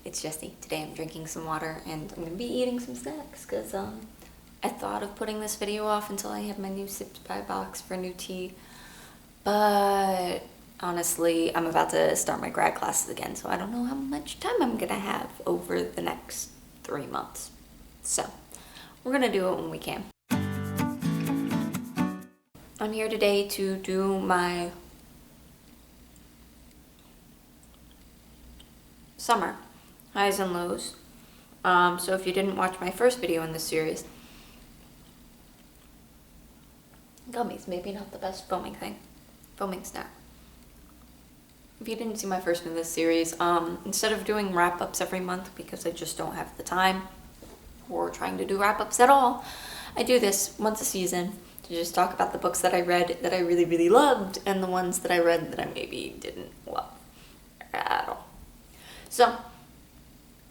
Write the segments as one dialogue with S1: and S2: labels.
S1: it's Jessi. Today I'm drinking some water and I'm gonna be eating some snacks because I thought of putting this video off until I had my new Sips by box for new tea, but honestly I'm about to start my grad classes again, so I don't know how much time I'm gonna have over the next 3 months. So we're gonna do it when we can. I'm here today to do my summer highs and lows. So if you didn't watch my first video in this series, gummies, maybe not the best foaming snack. If you didn't see my first in this series, instead of doing wrap-ups every month because I just don't have the time or trying to do wrap-ups at all, I do this once a season to just talk about the books that I read that I really, really loved and the ones that I read that I maybe didn't love at all. So,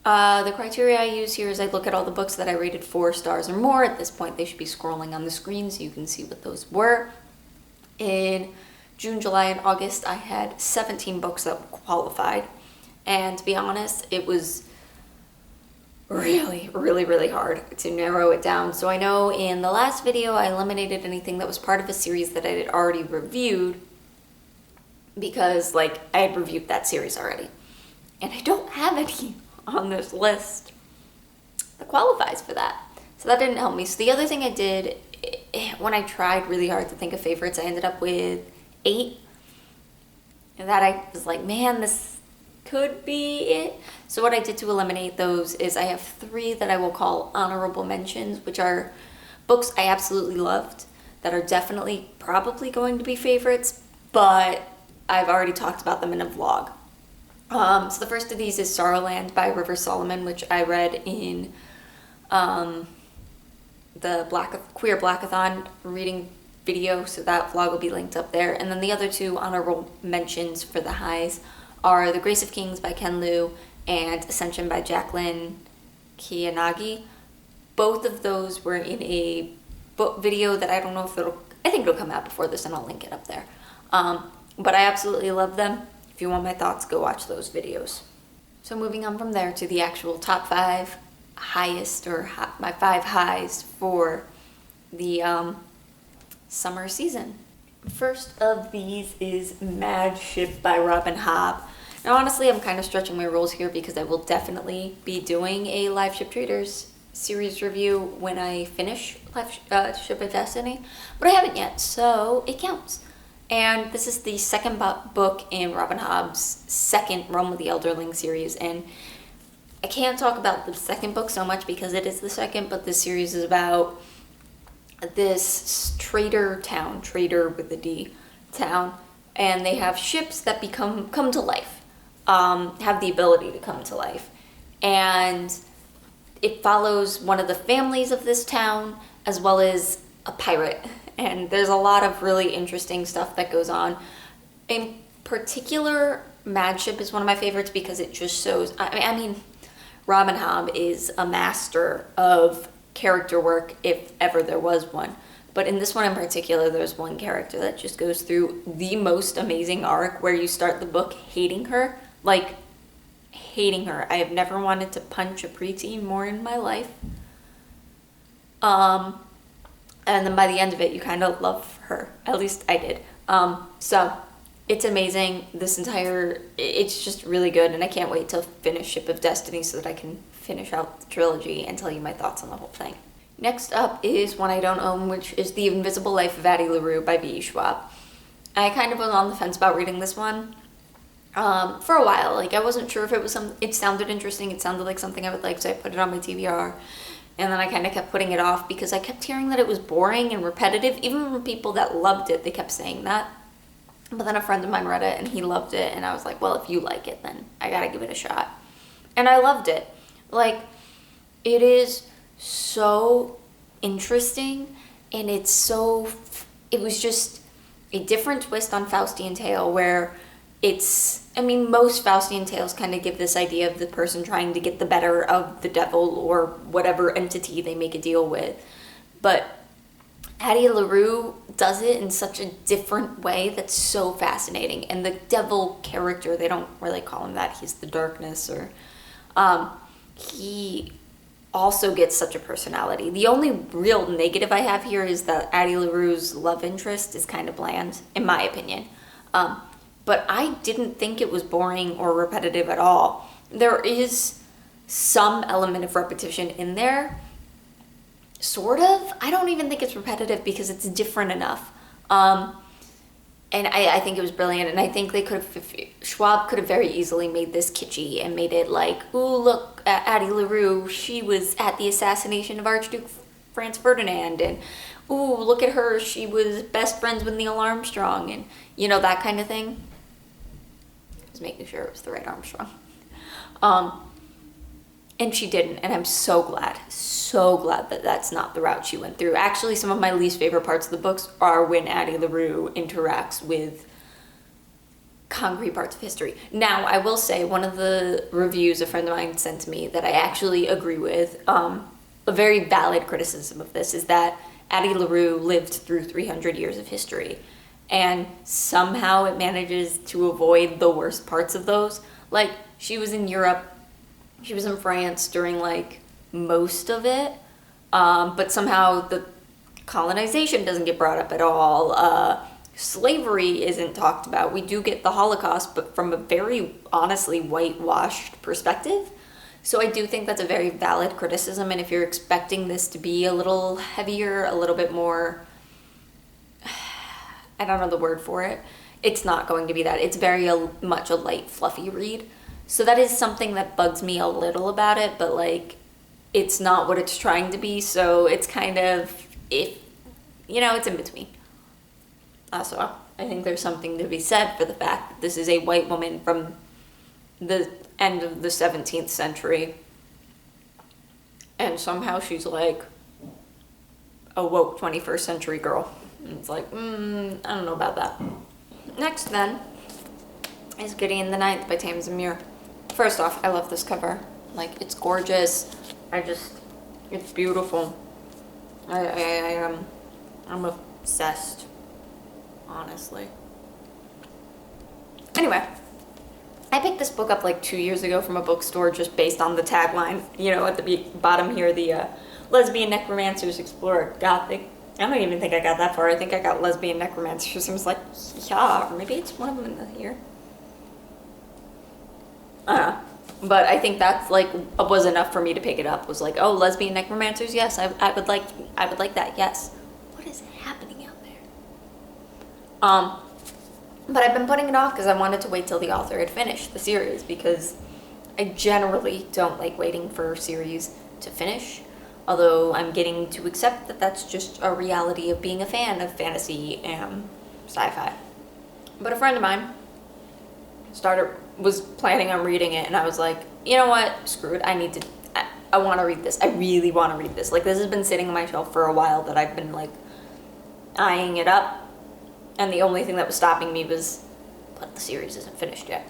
S1: the criteria I use here is I look at all the books that I rated 4 stars or more. At this point, they should be scrolling on the screen so you can see what those were. In June, July, and August, I had 17 books that qualified. And to be honest, it was really, really, really hard to narrow it down. So I know in the last video, I eliminated anything that was part of a series that I had already reviewed because, I had reviewed that series already. And I don't have any on this list that qualifies for that. So that didn't help me. So the other thing I did, when I tried really hard to think of favorites, I ended up with 8. And that I was like, man, this could be it. So what I did to eliminate those is I have 3 that I will call honorable mentions, which are books I absolutely loved that are definitely probably going to be favorites, but I've already talked about them in a vlog. So the first of these is Sorrowland by River Solomon, which I read in the Queer Blackathon reading video, so that vlog will be linked up there. And then the other 2 honorable mentions for the highs are The Grace of Kings by Ken Liu and Ascension by Jacqueline Kiyanagi. Both of those were in a book video that I don't know if I think it'll come out before this and I'll link it up there. But I absolutely love them. If you want my thoughts, go watch those videos. So moving on from there to the actual top 5 highest, or my 5 highs for the summer season. First of these is Mad Ship by Robin Hobb. Now honestly, I'm kind of stretching my rules here because I will definitely be doing a Live Ship Traders series review when I finish Ship of Destiny, but I haven't yet, so it counts. And this is the second book in Robin Hobb's second Realm of the Elderling series. And I can't talk about the second book so much because it is the second, but this series is about this trader with a D town, and they have ships that come to life, have the ability to come to life. And it follows one of the families of this town as well as a pirate. And there's a lot of really interesting stuff that goes on. In particular, Mad Ship is one of my favorites because it just shows, I mean, Robin Hobb is a master of character work if ever there was one. But in this one in particular, there's one character that just goes through the most amazing arc where you start the book hating her. Hating her. I have never wanted to punch a preteen more in my life. And then by the end of it, you kind of love her. At least I did. So it's amazing. It's just really good. And I can't wait to finish Ship of Destiny so that I can finish out the trilogy and tell you my thoughts on the whole thing. Next up is one I don't own, which is The Invisible Life of Addie LaRue by V.E. Schwab. I kind of was on the fence about reading this one for a while. I wasn't sure if it was it sounded interesting. It sounded like something I would like, so I put it on my TBR. And then I kind of kept putting it off because I kept hearing that it was boring and repetitive. Even from people that loved it, they kept saying that. But then a friend of mine read it and he loved it. And I was like, well, if you like it, then I gotta give it a shot. And I loved it. It is so interesting. And it was just a different twist on Faustian Tale where most Faustian tales kind of give this idea of the person trying to get the better of the devil or whatever entity they make a deal with. But Addie LaRue does it in such a different way that's so fascinating. And the devil character, they don't really call him that. He's the darkness or He also gets such a personality. The only real negative I have here is that Addie LaRue's love interest is kind of bland, in my opinion. But I didn't think it was boring or repetitive at all. There is some element of repetition in there, sort of. I don't even think it's repetitive because it's different enough. And I think it was brilliant, and I think Schwab could have very easily made this kitschy and made it like, ooh, look, Addie LaRue, she was at the assassination of Archduke Franz Ferdinand, and ooh, look at her, she was best friends with Neil Armstrong, and that kind of thing. I was making sure it was the right Armstrong. And she didn't, and I'm so glad that that's not the route she went through. Actually, some of my least favorite parts of the books are when Addie LaRue interacts with concrete parts of history. Now, I will say, one of the reviews a friend of mine sent to me that I actually agree with, a very valid criticism of this, is that Addie LaRue lived through 300 years of history, and somehow it manages to avoid the worst parts of those. Like, she was in Europe, she was in France during, like, most of it, but somehow the colonization doesn't get brought up at all. Slavery isn't talked about. We do get the Holocaust, but from a very, honestly, whitewashed perspective. So I do think that's a very valid criticism, and if you're expecting this to be a little heavier, a little bit more, I don't know the word for it, it's not going to be that. It's very much a light, fluffy read. So that is something that bugs me a little about it, but like, it's not what it's trying to be, so it's kind of, it's in between. Also, I think there's something to be said for the fact that this is a white woman from the end of the 17th century, and somehow she's like a woke 21st century girl. And it's like, I don't know about that. Next, then, is Gideon the Ninth by Tamsin Muir. First off, I love this cover. Like, it's gorgeous. It's beautiful. I'm obsessed, honestly. Anyway, I picked this book up like 2 years ago from a bookstore just based on the tagline. At the bottom here, the lesbian necromancers explore Gothic. I don't even think I got that far. I think I got lesbian necromancers. I was like, yeah, or maybe it's one of them in here. But I think that's like was enough for me to pick it up. Was like, oh, lesbian necromancers, yes, I would like that, yes. What is happening out there? But I've been putting it off because I wanted to wait till the author had finished the series, because I generally don't like waiting for series to finish. Although I'm getting to accept that that's just a reality of being a fan of fantasy and sci-fi. But a friend of mine was planning on reading it, and I was like, you know what, screw it, I want to read this. I really want to read this. Like, this has been sitting on my shelf for a while that I've been like eyeing it up, and the only thing that was stopping me was, but the series isn't finished yet.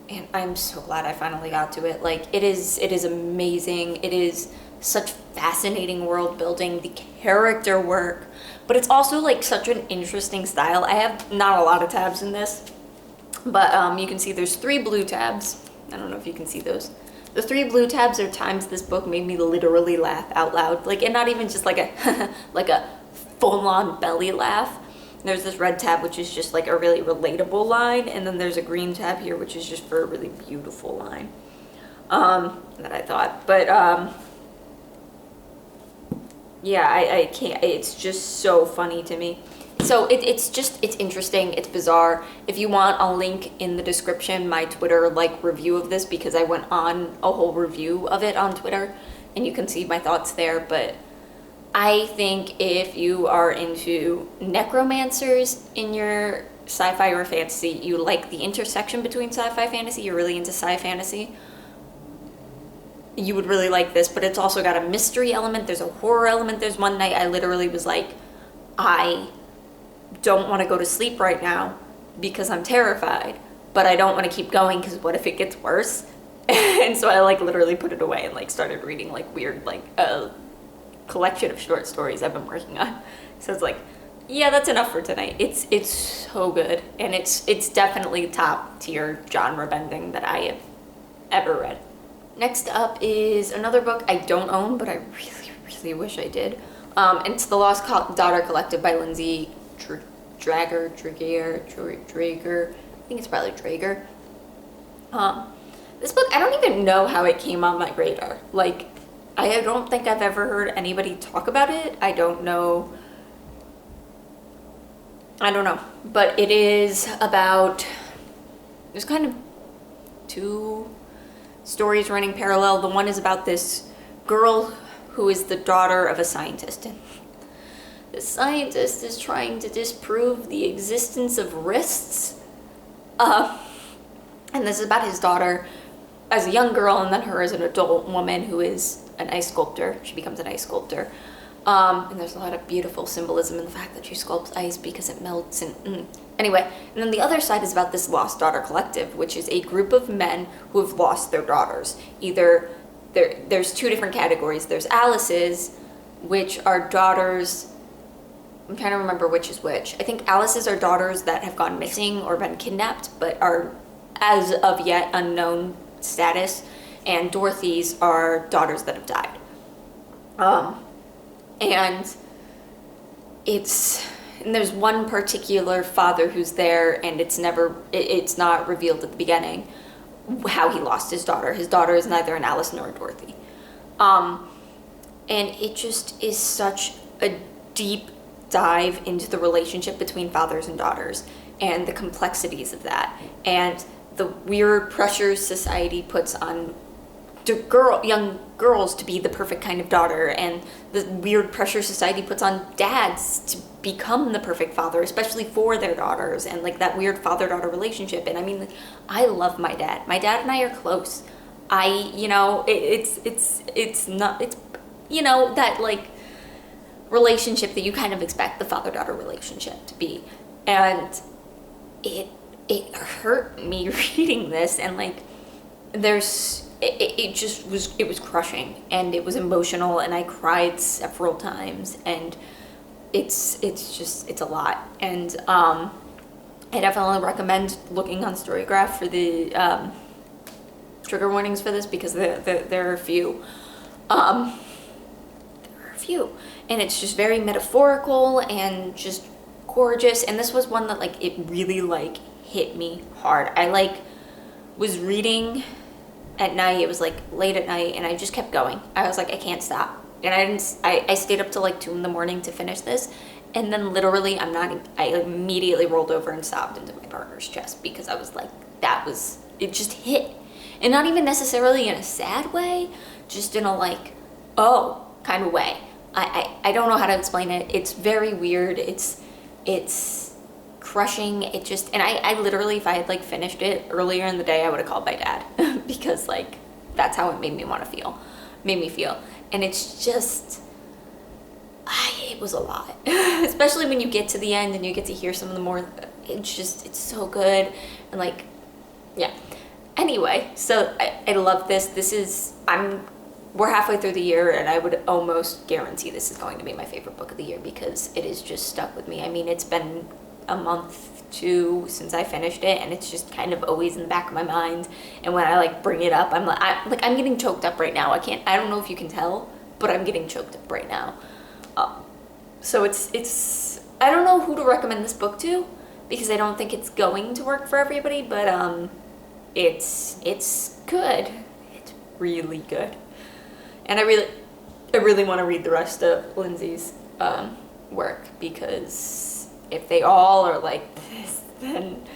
S1: And I'm so glad I finally got to it. Like, it is amazing. It is such fascinating world building, the character work, but it's also like such an interesting style. I have not a lot of tabs in this, but you can see there's 3 blue tabs. I don't know if you can see those. The 3 blue tabs are times this book made me literally laugh out loud. Like, and not even just like a like a full-on belly laugh. There's this red tab, which is just like a really relatable line, and then there's a green tab here, which is just for a really beautiful line that I thought. But yeah, I can't. It's just so funny to me. So it's interesting, it's bizarre. If you want, I'll link in the description my Twitter review of this, because I went on a whole review of it on Twitter, and you can see my thoughts there. But I think if you are into necromancers in your sci-fi or fantasy, you like the intersection between sci-fi fantasy, you're really into sci-fantasy, you would really like this. But it's also got a mystery element, there's a horror element. There's one night I literally was like, I don't want to go to sleep right now because I'm terrified, but I don't want to keep going because what if it gets worse? And so I literally put it away and started reading weird a collection of short stories I've been working on. So it's yeah, that's enough for tonight. It's so good, and it's definitely top tier genre bending that I have ever read. Next up is another book I don't own, but I really, really wish I did. And it's The Lost Daughter Collective by Lindsay Drager. I think it's probably Drager. This book, I don't even know how it came on my radar. Like, I don't think I've ever heard anybody talk about it. I don't know. But it is about, there's kind of two stories running parallel. The one is about this girl who is the daughter of a scientist. And the scientist is trying to disprove the existence of wrists. And this is about his daughter as a young girl, and then her as an adult woman who is an ice sculptor. She becomes an ice sculptor. And there's a lot of beautiful symbolism in the fact that she sculpts ice because it melts. Anyway, and then the other side is about this Lost Daughter Collective, which is a group of men who have lost their daughters. Either there's two different categories. There's Alice's, which are daughters. I'm trying to remember which is which. I think Alice's are daughters that have gone missing or been kidnapped, but are as of yet unknown status. And Dorothy's are daughters that have died. And there's one particular father who's there, and it's not revealed at the beginning how he lost his daughter. His daughter is neither an Alice nor a Dorothy. And it just is such a deep dive into the relationship between fathers and daughters and the complexities of that and the weird pressures society puts on young girls to be the perfect kind of daughter, and the weird pressure society puts on dads to become the perfect father, especially for their daughters, and like that weird father-daughter relationship. And I mean, like, I love my dad. My dad and I are close. It's not, that like relationship that you kind of expect the father-daughter relationship to be. And it hurt me reading this, and like it was crushing, and it was emotional, and I cried several times, and it's a lot. And I definitely recommend looking on Storygraph for the trigger warnings for this, because there are a few. And it's just very metaphorical and just gorgeous. And this was one that like it really like hit me hard. I like was reading at night. It was like late at night, and I just kept going. I was like, I can't stop. And I stayed up till like 2 a.m. to finish this. And then literally I immediately rolled over and sobbed into my partner's chest, because I was like, it just hit. And not even necessarily in a sad way, just in a like, oh, kind of way. I don't know how to explain it. It's very weird. It's crushing. It just, and I literally, if I had like finished it earlier in the day, I would have called my dad because like that's how it made me feel. And it's just, it was a lot, especially when you get to the end and you get to hear some of the more, it's so good. And like, yeah. Anyway, so I love this. We're halfway through the year, and I would almost guarantee this is going to be my favorite book of the year, because it is just stuck with me. I mean, it's been a month, 2 since I finished it, and it's just kind of always in the back of my mind. And when I like bring it up, I'm getting choked up right now. I don't know if you can tell, but I'm getting choked up right now. So it's I don't know who to recommend this book to, because I don't think it's going to work for everybody, but it's good. It's really good. And I really want to read the rest of Lindsay's work, because if they all are like this, then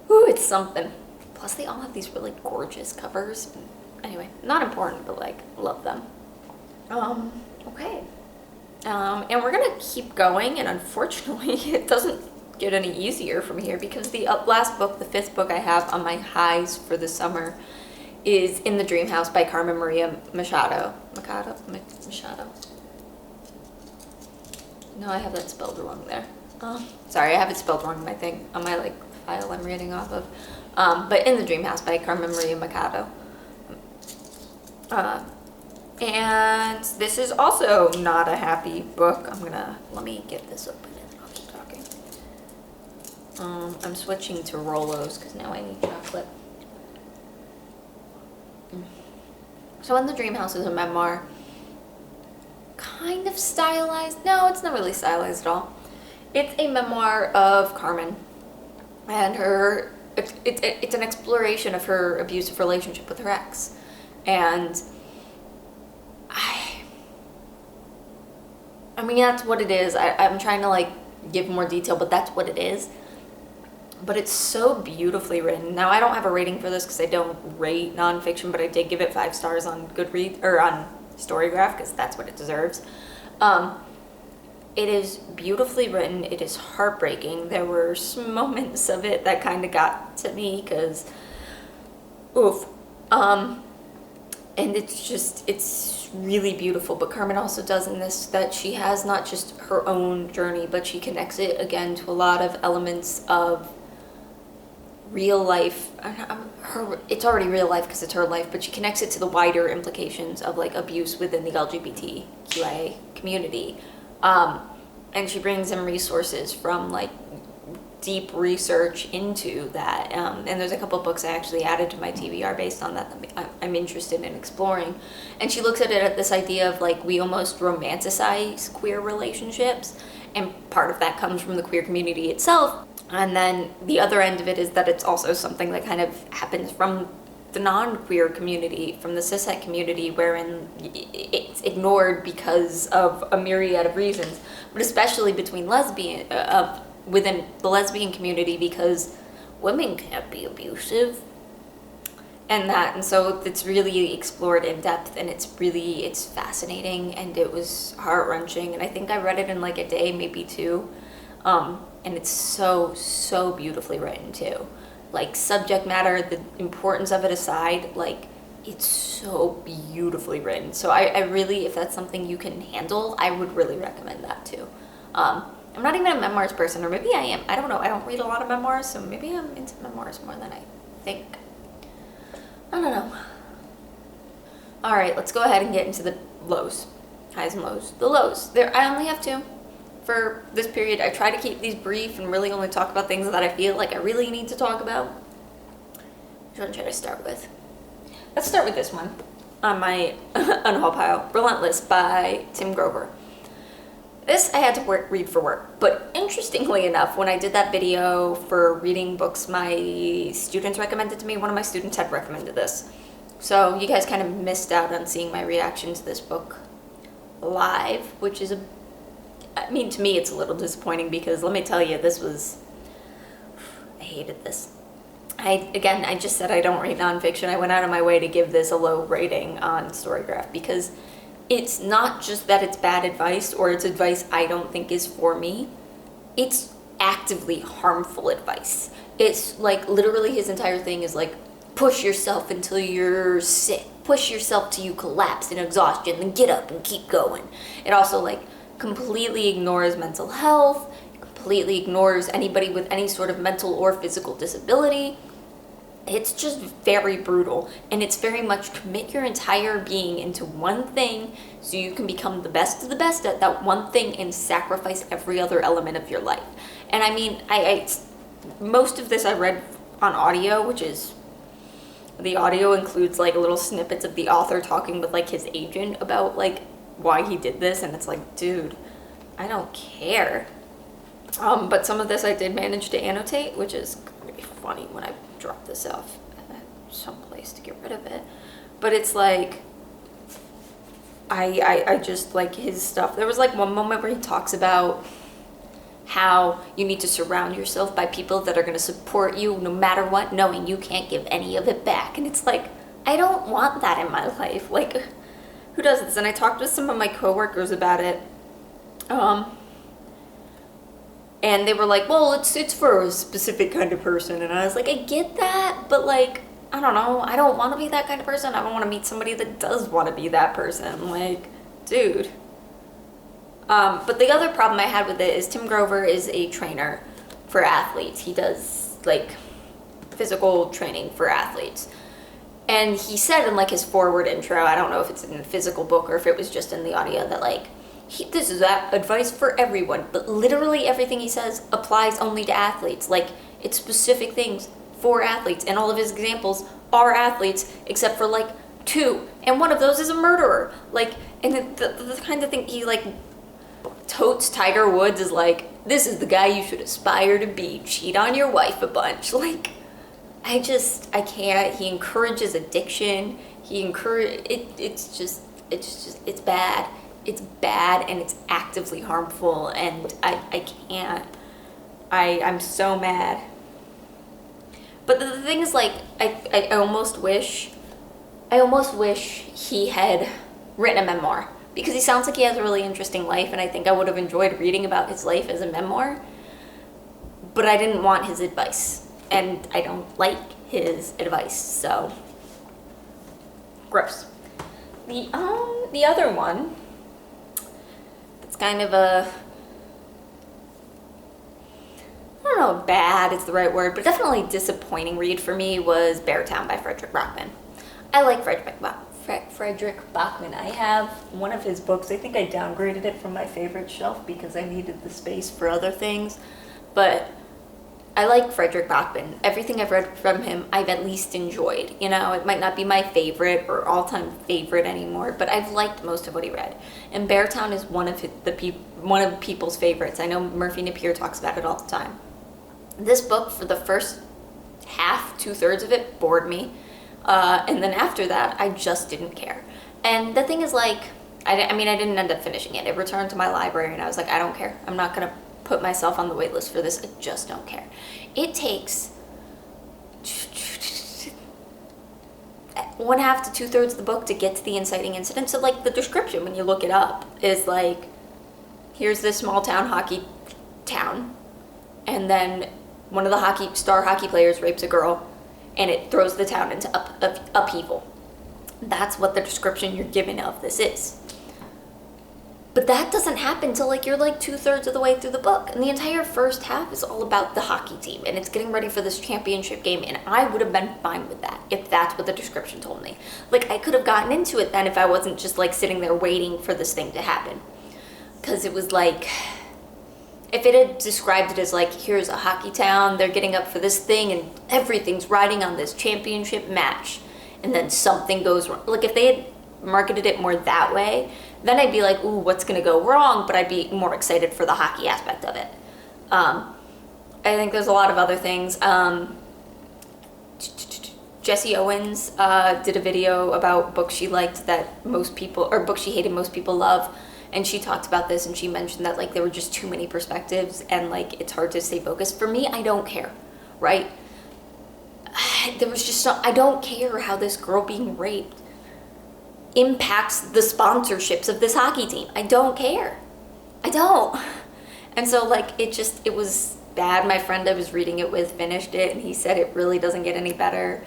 S1: it's something. Plus they all have these really gorgeous covers. Anyway, not important, but like love them. Okay. And we're gonna keep going, and unfortunately it doesn't get any easier from here, because the last book, the 5th book I have on my highs for the summer, is In the Dream House by Carmen Maria Machado. Machado? No, I have that spelled wrong there. Sorry, I have it spelled wrong on my like file I'm reading off of. But In the Dream House by Carmen Maria Machado. And this is also not a happy book. Let me get this open and I'll keep talking. I'm switching to Rolos because now I need chocolate. So In the Dream House is a memoir, kind of stylized. No, it's not really stylized at all. It's a memoir of Carmen and her. It's an exploration of her abusive relationship with her ex, and I mean that's what it is. I'm trying to like give more detail, but that's what it is. But it's so beautifully written. Now I don't have a rating for this because I don't rate nonfiction, but I did give it 5 stars on Goodreads or on Storygraph because that's what it deserves. It is beautifully written. It is heartbreaking. There were some moments of it that kind of got to me because, oof. And it's really beautiful. But Carmen also does in this that she has not just her own journey, but she connects it again to a lot of elements of real life. It's already real life because it's her life, but she connects it to the wider implications of like abuse within the LGBTQIA community. And she brings in resources from like deep research into that. And there's a couple of books I actually added to my TBR based on that I'm interested in exploring. And she looks at it at this idea of like we almost romanticize queer relationships, and part of that comes from the queer community itself. And then the other end of it is that it's also something that kind of happens from the non-queer community, from the cishet community, wherein it's ignored because of a myriad of reasons, but especially between within the lesbian community, because women can't be abusive, and so it's really explored in depth, and it's fascinating, and it was heart-wrenching, and I think I read it in like a day, maybe 2, and it's so beautifully written too. Like subject matter, the importance of it aside, like it's so beautifully written. So I really, if that's something you can handle, I would really recommend that too. I'm not even a memoirs person, or maybe I am. I don't know. I don't read a lot of memoirs, so maybe I'm into memoirs more than I think. I don't know. All right, let's go ahead and get into the lows. Highs and lows. The lows. I only have 2. For this period, I try to keep these brief and really only talk about things that I feel like I really need to talk about. Which one should I start with? Let's start with this one on my unhaul pile. Relentless by Tim Grover. This I had to read for work, but interestingly enough, when I did that video for reading books my students recommended to me, one of my students had recommended this. So you guys kind of missed out on seeing my reaction to this book live, which is to me it's a little disappointing because let me tell you, I hated this. I just said I don't read nonfiction. I went out of my way to give this a low rating on Storygraph because it's not just that it's bad advice or it's advice I don't think is for me. It's actively harmful advice. It's like literally his entire thing is like push yourself until you're sick. Push yourself till you collapse in exhaustion, then get up and keep going. It also like completely ignores mental health, completely ignores anybody with any sort of mental or physical disability. It's just very brutal, and it's very much commit your entire being into one thing so you can become the best of the best at that one thing and sacrifice every other element of your life. And I mean, I most of this I read on audio, which is the audio includes like little snippets of the author talking with like his agent about like why he did this, and it's like, dude, I don't care. But some of this I did manage to annotate, which is gonna be funny when I drop this off at some place to get rid of it. But it's like, I just like his stuff. There was like one moment where he talks about how you need to surround yourself by people that are going to support you no matter what, knowing you can't give any of it back. And it's like, I don't want that in my life. Like, who does this? And I talked with some of my coworkers about it. And they were like, well, it's for a specific kind of person. And I was like, I get that, but like, I don't know. I don't want to be that kind of person. I don't want to meet somebody that does want to be that person. Like, dude. But the other problem I had with it is Tim Grover is a trainer for athletes. He does like physical training for athletes. And he said in like his forward intro, I don't know if it's in the physical book or if it was just in the audio, that like, this is that advice for everyone, but literally everything he says applies only to athletes. Like, it's specific things for athletes, and all of his examples are athletes, except for like 2, and one of those is a murderer. Like, and the kind of thing he like totes Tiger Woods is like, this is the guy you should aspire to be. Cheat on your wife a bunch. Like, I can't. He encourages addiction. It's bad. It's bad, and it's actively harmful, and I can't. I'm so mad. But the thing is, like, I almost wish he had written a memoir, because he sounds like he has a really interesting life, and I think I would have enjoyed reading about his life as a memoir, but I didn't want his advice, and I don't like his advice, so gross. The other one, it's kind of a, I don't know if bad is the right word, but definitely disappointing read for me, was Beartown by Frederick Bachman. I like Frederick Bachman. I have one of his books. I think I downgraded it from my favorite shelf because I needed the space for other things. But I like Frederick Bachman. Everything I've read from him, I've at least enjoyed. You know, it might not be my favorite or all-time favorite anymore, but I've liked most of what he read. And Beartown is one of people's favorites. I know Murphy Napier talks about it all the time. This book, for the first half, 2/3 of it, bored me. And then after that, I just didn't care. And the thing is, like, I didn't end up finishing it. It returned to my library, and I was like, I don't care. I'm not going to put myself on the wait list for this. I just don't care. It takes 1/2 to 2/3 of the book to get to the inciting incident. So, like, the description, when you look it up, is like, here's this small town hockey town, and then one of the star hockey players rapes a girl, and it throws the town into upheaval. That's what the description you're given of this is. But that doesn't happen till you're 2/3 of the way through the book. And the entire first half is all about the hockey team, and it's getting ready for this championship game, and I would have been fine with that if that's what the description told me. I could have gotten into it then if I wasn't just sitting there waiting for this thing to happen. Because it was if it had described it as here's a hockey town, they're getting up for this thing, and everything's riding on this championship match, and then something goes wrong. If they had marketed it more that way, then I'd be like, ooh, what's gonna go wrong? But I'd be more excited for the hockey aspect of it. I think there's a lot of other things. Jessi Owens did a video about books she liked that most people, or books she hated most people love. And she talked about this, and she mentioned that there were just too many perspectives, and it's hard to stay focused. For me, I don't care, right? There was just I don't care how this girl being raped impacts the sponsorships of this hockey team. I don't care. I don't. And so it was bad. My friend I was reading it with finished it, and he said it really doesn't get any better.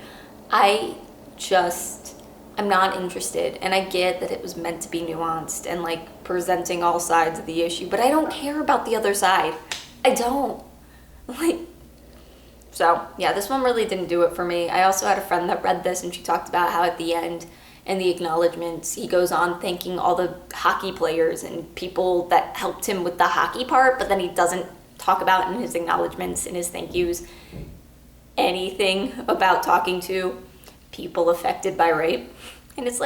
S1: I'm not interested, and I get that it was meant to be nuanced and presenting all sides of the issue, but I don't care about the other side. I don't. So yeah, this one really didn't do it for me. I also had a friend that read this, and she talked about how at the end, in the acknowledgments, he goes on thanking all the hockey players and people that helped him with the hockey part, but then he doesn't talk about in his acknowledgments, in his thank yous, anything about talking to people affected by rape. And it's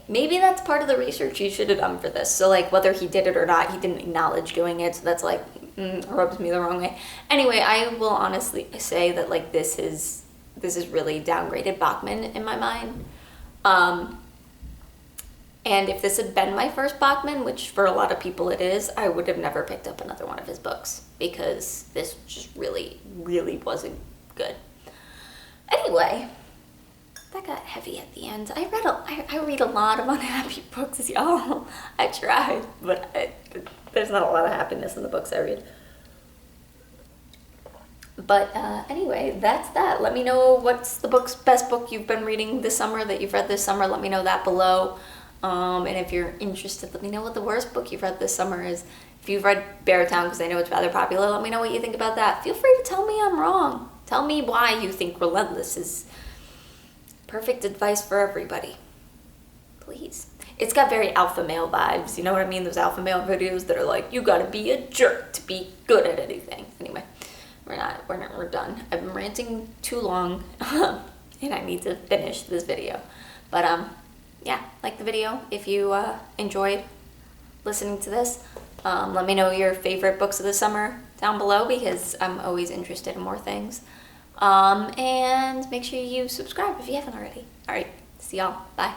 S1: maybe that's part of the research you should have done for this. So whether he did it or not, he didn't acknowledge doing it, so that's rubs me the wrong way. Anyway, I will honestly say that this is really downgraded Bachman in my mind. And if this had been my first Bachman, which for a lot of people it is, I would have never picked up another one of his books, because this just really, really wasn't good. Anyway, that got heavy at the end. I read a lot of unhappy books, y'all. I tried, but there's not a lot of happiness in the books I read. But anyway, that's that. Let me know what's the best book you've been reading this summer, that you've read this summer. Let me know that below. And if you're interested, let me know what the worst book you've read this summer is. If you've read Beartown, because I know it's rather popular, let me know what you think about that. Feel free to tell me I'm wrong. Tell me why you think Relentless is perfect advice for everybody. Please. It's got very alpha male vibes. You know what I mean? Those alpha male videos that are you gotta be a jerk to be good at anything. Anyway, we're done. I've been ranting too long, and I need to finish this video. But yeah, like the video if you enjoyed listening to this. Let me know your favorite books of the summer down below because I'm always interested in more things. And make sure you subscribe if you haven't already. All right, see y'all. Bye.